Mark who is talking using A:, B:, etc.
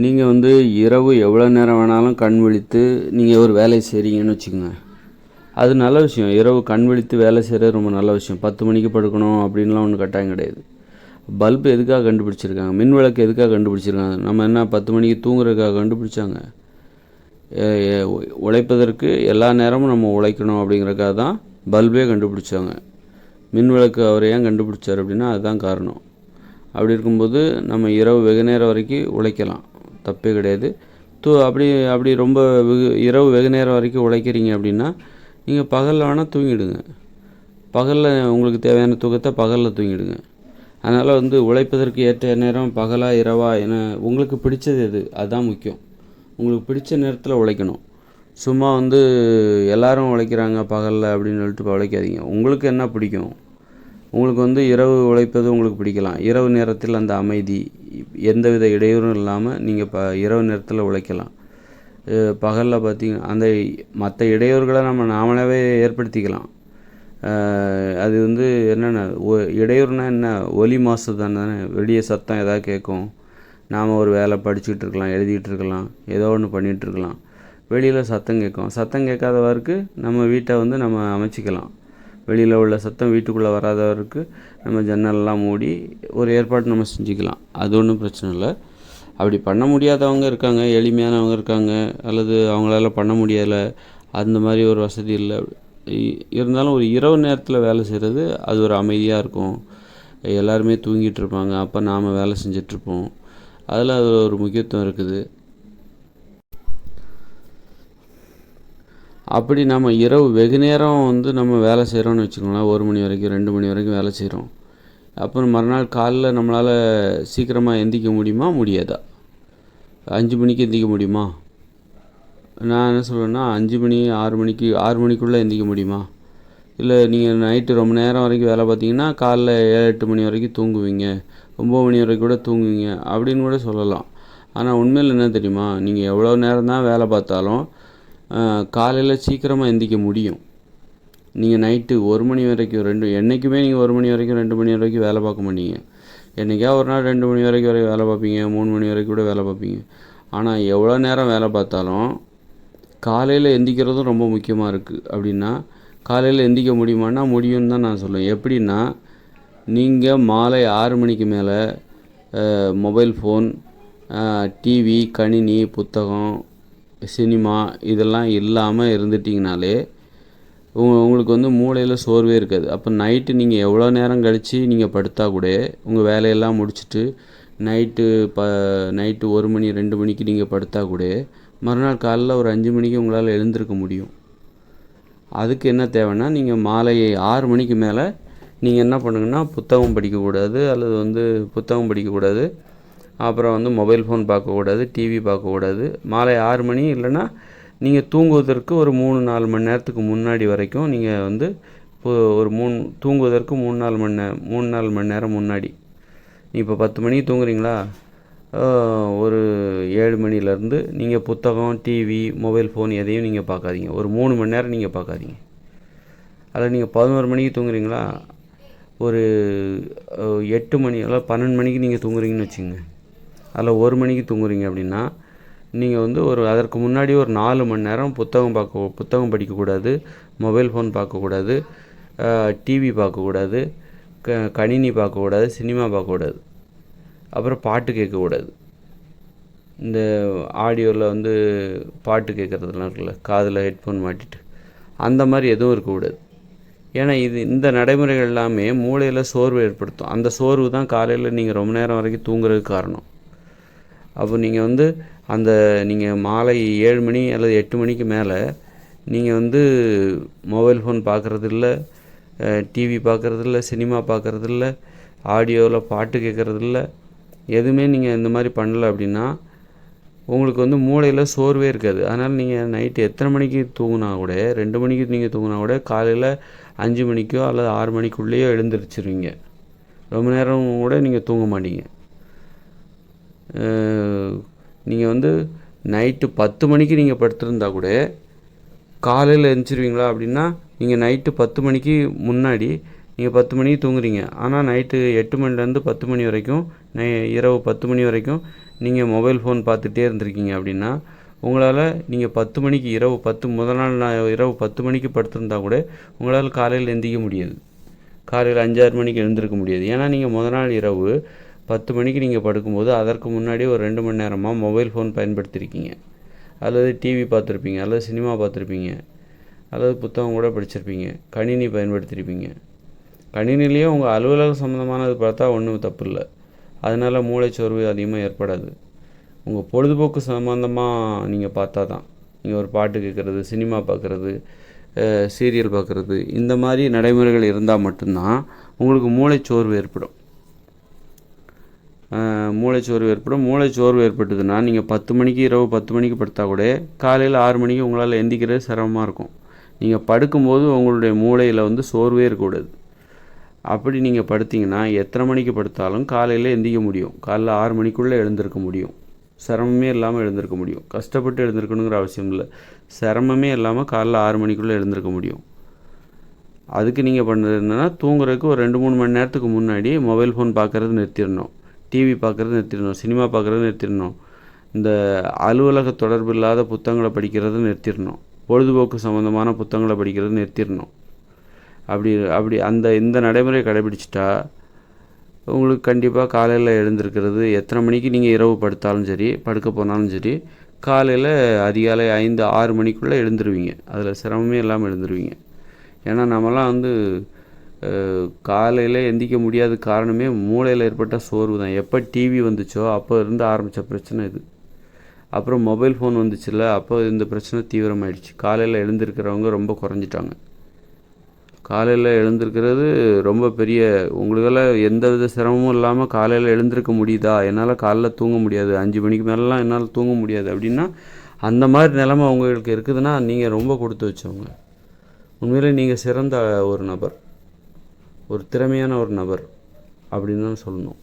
A: நீங்கள் வந்து இரவு எவ்வளோ நேரம் வேணாலும் கண் விழித்து நீங்கள் ஒரு வேலையை செய்கிறீங்கன்னு வச்சுக்கோங்க. அது நல்ல விஷயம். இரவு கண் விழித்து வேலை செய்கிறது ரொம்ப நல்ல விஷயம். 10 மணிக்கு படுக்கணும் அப்படின்லாம் ஒன்றும் கட்டாயம் கிடையாது. பல்பு எதுக்காக கண்டுபிடிச்சிருக்காங்க? மின் விளக்கு எதுக்காக கண்டுபிடிச்சிருக்காங்க? நம்ம என்ன 10 மணிக்கு தூங்குறதுக்காக கண்டுபிடிச்சாங்க? உழைப்பதற்கு எல்லா நேரமும் நம்ம உழைக்கணும் அப்படிங்கிறதுக்காக தான் பல்பே கண்டுபிடிச்சாங்க. மின் விளக்கு அவர் ஏன் கண்டுபிடிச்சார் அப்படின்னா அதுதான் காரணம். அப்படி இருக்கும்போது நம்ம இரவு வெகு நேரம் வரைக்கும் உழைக்கலாம், தப்பே கிடையாது. அப்படி ரொம்ப இரவு வெகு நேரம் வரைக்கும் உழைக்கிறீங்க அப்படின்னா நீங்கள் பகலில் வேணால் தூங்கிடுங்க. பகலில் உங்களுக்கு தேவையான தூக்கத்தை பகலில் தூங்கிடுங்க. அதனால் வந்து உழைப்பதற்கு ஏற்ற நேரம் பகலா இரவா என உங்களுக்கு பிடிச்சது எது அதுதான் முக்கியம். உங்களுக்கு பிடிச்ச நேரத்தில் உழைக்கணும். சும்மா வந்து எல்லோரும் உழைக்கிறாங்க பகலில் அப்படின்னு சொல்லிட்டு உழைக்காதீங்க. உங்களுக்கு என்ன பிடிக்கும்? உங்களுக்கு வந்து இரவு உழைப்பது உங்களுக்கு பிடிக்கலாம். இரவு நேரத்தில் அந்த அமைதி, எந்தவித இடையூறும் இல்லாமல் நீங்கள் இரவு நேரத்தில் உழைக்கலாம். பகலில் பார்த்திங்க அந்த மற்ற இடையூறுகளை நாமளாவே ஏற்படுத்திக்கலாம். அது வந்து என்னென்ன இடையூறுனா என்ன? ஒலி மாசு தானே. வெளியே சத்தம் எதாவது கேட்கும். நாம் ஒரு வேலை படிச்சுக்கிட்டு இருக்கலாம், எழுதிக்கிட்டு இருக்கலாம், ஏதோ ஒன்று பண்ணிகிட்ருக்கலாம். வெளியில் சத்தம் கேட்கும். சத்தம் கேட்காதவருக்கு நம்ம வீட்டை வந்து நம்ம அமைச்சிக்கலாம். வெளியில் உள்ள சத்தம் வீட்டுக்குள்ளே வராதவருக்கு நம்ம ஜன்னல்லாம் மூடி ஒரு ஏற்பாடு நம்ம செஞ்சுக்கலாம். அது ஒன்றும் பிரச்சனை இல்லை. அப்படி பண்ண முடியாதவங்க இருக்காங்க, எளிமையானவங்க இருக்காங்க, அல்லது அவங்களால பண்ண முடியலை, அந்த மாதிரி ஒரு வசதி இல்லை. இருந்தாலும் ஒரு இரவு நேரத்தில் வேலை செய்கிறது அது ஒரு அமைதியாக இருக்கும். எல்லாருமே தூங்கிட்டு இருப்பாங்க. அப்போ நாம் வேலை செஞ்சிட்ருப்போம். அதில் அது ஒரு முக்கியத்துவம் இருக்குது. அப்படி நம்ம இரவு வெகு நேரம் வந்து நம்ம வேலை செய்கிறோன்னு வச்சுக்கோங்களேன். 1 மணி வரைக்கும் 2 மணி வரைக்கும் வேலை செய்கிறோம். அப்புறம் மறுநாள் காலைல நம்மளால் சீக்கிரமாக எந்திரிக்க முடியுமா முடியாதா? 5 மணிக்கு எந்திரிக்க முடியுமா? நான் என்ன சொல்லுவேன்னா 5 மணி 6 மணிக்குள்ளே எந்திரிக்க முடியுமா? இல்லை நீங்கள் நைட்டு ரொம்ப நேரம் வரைக்கும் வேலை பார்த்தீங்கன்னா காலைல 7-8 மணி வரைக்கும் தூங்குவீங்க, 9 மணி வரைக்கும் கூட தூங்குவீங்க அப்படின்னு கூட சொல்லலாம். ஆனால் உண்மையில் என்ன தெரியுமா? நீங்கள் எவ்வளோ நேரம் தான் வேலை பார்த்தாலும் காலையில் சீக்கிரமாக எந்திரிக்க முடியும். நீங்கள் நைட்டு 1 மணி வரைக்கும் என்றைக்குமே நீங்கள் 1 மணி வரைக்கும் 2 மணி வரைக்கும் வேலை பார்க்க மாட்டீங்க. என்றைக்கா ஒரு நாள் 2 மணி வரைக்கும் வேலை பார்ப்பீங்க, 3 மணி வரைக்கும் கூட வேலை பார்ப்பீங்க. ஆனால் எவ்வளோ நேரம் வேலை பார்த்தாலும் காலையில் எந்திரிக்கிறதும் ரொம்ப முக்கியமாக இருக்குது. அப்படின்னா காலையில் எந்திரிக்க முடியுமான்னா முடியும்னு தான் நான் சொல்லுவேன். எப்படின்னா நீங்கள் மாலை 6 மணிக்கு மேலே மொபைல் ஃபோன், டிவி, கணினி, புத்தகம், சினிமா இதெல்லாம் இல்லாமல் இருந்துட்டிங்கனாலே உங்களுக்கு வந்து மூளையில் சோர்வே இருக்காது. அப்போ நைட்டு நீங்கள் எவ்வளோ நேரம் கழித்து நீங்கள் படுத்தா கூட உங்கள் வேலையெல்லாம் முடிச்சுட்டு நைட்டு 1 மணி 2 மணிக்கு நீங்கள் படுத்தா கூட மறுநாள் காலைல ஒரு 5 மணிக்கு உங்களால் எழுந்திருக்க முடியும். அதுக்கு என்ன தேவைன்னா நீங்கள் மாலை 6 மணிக்கு மேலே நீங்கள் என்ன பண்ணுங்கன்னா புத்தகம் படிக்கக்கூடாது, அல்லது வந்து புத்தகம் படிக்கக்கூடாது, அப்புறம் வந்து மொபைல் ஃபோன் பார்க்கக்கூடாது, டிவி பார்க்கக்கூடாது. மாலை 6 மணி இல்லைன்னா நீங்கள் தூங்குவதற்கு ஒரு 3-4 மணி நேரத்துக்கு முன்னாடி வரைக்கும் நீங்கள் வந்து ஒரு தூங்குவதற்கு 3-4 மணி நேரம் முன்னாடி. இப்போ 10 மணிக்கு தூங்குறீங்களா, ஒரு 7 மணிலேருந்து நீங்கள் புத்தகம், டிவி, மொபைல் ஃபோன் எதையும் நீங்கள் பார்க்காதீங்க. ஒரு 3 மணி நேரம் நீங்கள் பார்க்காதீங்க. அதில் நீங்கள் 11 மணிக்கு தூங்குறீங்களா, ஒரு 8 மணி அல்லது 12 மணிக்கு நீங்கள் தூங்குறீங்கன்னு வச்சுங்க. அதில் 1 மணிக்கு தூங்குறீங்க அப்படின்னா நீங்கள் வந்து அதற்கு முன்னாடி ஒரு 4 மணி நேரம் புத்தகம் படிக்கக்கூடாது, மொபைல் ஃபோன் பார்க்கக்கூடாது, டிவி பார்க்கக்கூடாது, கணினி பார்க்கக்கூடாது, சினிமா பார்க்கக்கூடாது, அப்புறம் பாட்டு கேட்கக்கூடாது. இந்த ஆடியோவில் வந்து பாட்டு கேட்குறதுலாம் இருக்குல்ல, காதில் ஹெட்ஃபோன் மாட்டிட்டு அந்த மாதிரி எதுவும் இருக்கக்கூடாது. ஏன்னா இந்த நடைமுறைகள் எல்லாமே மூளையில் சோர்வு ஏற்படுத்தும். அந்த சோர்வு தான் காலையில் நீங்கள் ரொம்ப நேரம் வரைக்கும் தூங்குறதுக்கு காரணம். அப்போ நீங்கள் வந்து நீங்கள் மாலை 7 மணி அல்லது 8 மணிக்கு மேலே நீங்கள் வந்து மொபைல் ஃபோன் பார்க்குறதில்ல, டிவி பார்க்குறதில்ல, சினிமா பார்க்குறதில்ல, ஆடியோவில் பாட்டு கேட்குறதில்ல, எதுவுமே நீங்கள் இந்த மாதிரி பண்ணலை அப்படின்னா உங்களுக்கு வந்து மூளையில் சோர்வே இருக்காது. அதனால் நீங்கள் நைட்டு எத்தனை மணிக்கு தூங்கினா கூட 2 மணிக்கு நீங்கள் தூங்கினா கூட காலையில் 5 மணிக்கோ அல்லது 6 மணிக்குள்ளேயோ எழுந்திரிச்சிருவீங்க. ரொம்ப நேரம் கூட நீங்கள் தூங்க மாட்டீங்க. நீங்கள் வந்து நைட்டு 10 மணிக்கு நீங்கள் படுத்திருந்தா கூட காலையில் எழுந்திரிச்சிருவீங்களா அப்படின்னா நீங்கள் நைட்டு 10 மணிக்கு முன்னாடி நீங்கள் 10 மணிக்கு தூங்குறீங்க, ஆனால் நைட்டு 8 மணிலேருந்து 10 மணி வரைக்கும் இரவு 10 மணி வரைக்கும் நீங்கள் மொபைல் ஃபோன் பார்த்துட்டே இருந்திருக்கீங்க அப்படின்னா உங்களால் நீங்கள் 10 மணிக்கு முதல் நாள் இரவு 10 மணிக்கு படுத்திருந்தா கூட உங்களால் காலையில் எந்திரிக்க முடியாது. காலையில் 5-6 மணிக்கு எழுந்திருக்க முடியாது. ஏன்னா நீங்கள் முதல் நாள் இரவு 10 மணிக்கு நீங்கள் படுக்கும்போது அதற்கு முன்னாடி ஒரு 2 மணி நேரமாக மொபைல் ஃபோன் பயன்படுத்தியிருக்கீங்க, அல்லது டிவி பார்த்துருப்பீங்க, அல்லது சினிமா பார்த்துருப்பீங்க, அல்லது புத்தகம் கூட படிச்சிருப்பீங்க, கணினி பயன்படுத்தியிருப்பீங்க. கணினிலேயே உங்கள் அலுவலகம் சம்மந்தமானது பார்த்தா ஒன்றும் தப்பு இல்லை, அதனால் மூளைச்சோர்வு அதிகமாக ஏற்படாது. உங்கள் பொழுதுபோக்கு சம்மந்தமாக நீங்கள் பார்த்தா தான், நீங்கள் ஒரு பாட்டு கேட்குறது, சினிமா பார்க்குறது, சீரியல் பார்க்குறது, இந்த மாதிரி நடைமுறைகள் இருந்தால் மட்டும்தான் உங்களுக்கு மூளைச்சோர்வு ஏற்படும். மூளைச்சோர்வு ஏற்பட்டதுன்னா நீங்கள் இரவு 10 மணிக்கு படுத்தா கூட காலையில் 6 மணிக்கு உங்களால் எந்திக்கிறது சிரமமாக இருக்கும். நீங்கள் படுக்கும்போது உங்களுடைய மூளையில் சோர்வே இருக்கக்கூடாது. அப்படி நீங்கள் படுத்திங்கன்னா எத்தனை மணிக்கு படுத்தாலும் காலையில் எந்திக்க முடியும். காலையில் 6 மணிக்குள்ளே எழுந்திருக்க முடியும். சிரமமே இல்லாமல் எழுந்திருக்க முடியும். கஷ்டப்பட்டு எழுந்திருக்கணுங்கிற அவசியம் இல்லை. சிரமமே இல்லாமல் காலைல 6 மணிக்குள்ளே எழுந்திருக்க முடியும். அதுக்கு நீங்கள் பண்ணுறது என்னென்னா, தூங்குறதுக்கு ஒரு 2-3 மணி நேரத்துக்கு முன்னாடி மொபைல் ஃபோன் பார்க்குறது நிறுத்திடணும், டிவி பார்க்குறது நிறுத்திடணும், சினிமா பார்க்குறது நிறுத்திடணும், இந்த அலுவலக தொடர்பு இல்லாத புத்தகங்களை படிக்கிறது நிறுத்திடணும், பொழுதுபோக்கு சம்மந்தமான புத்தகங்களை படிக்கிறது நிறுத்திடணும். இந்த நடைமுறையை கடைபிடிச்சிட்டா உங்களுக்கு கண்டிப்பாக காலையில் எழுந்திருக்கிறது, எத்தனை மணிக்கு நீங்கள் இரவு படுத்தாலும் சரி, படுக்க போனாலும் சரி, காலையில் அதிகாலை 5-6 மணிக்குள்ளே எழுந்துருவீங்க. அதில் சிரமமே இல்லாமல் எழுந்துருவீங்க. ஏன்னா நம்மலாம் காலையில் எந்திக்க முடியாத காரணமே மூளையில் ஏற்பட்ட சோர்வு தான். எப்போ டிவி வந்துச்சோ அப்போ இருந்து ஆரம்பித்த பிரச்சனை இது. அப்புறம் மொபைல் ஃபோன் வந்துச்சுல்ல, அப்போ இந்த பிரச்சனை தீவிரமாயிடுச்சு. காலையில் எழுந்திருக்கிறவங்க ரொம்ப குறைஞ்சிட்டாங்க. காலையில் எழுந்திருக்கிறது ரொம்ப பெரிய, உங்களுக்கெல்லாம் எந்த வித சிரமமும் இல்லாமல் காலையில் எழுந்திருக்க முடியுதா? என்னால் காலைல தூங்க முடியாது, 5 மணிக்கு மேலெலாம் என்னால் தூங்க முடியாது அப்படின்னா, அந்த மாதிரி நிலைமை உங்களுக்கு இருக்குதுன்னா நீங்கள் ரொம்ப கொடுத்து வச்சவங்க. உண்மையிலே நீங்கள் சிறந்த ஒரு நபர், ஒரு திறமையான ஒரு நபர் அப்படின்னு தான் சொல்லணும்.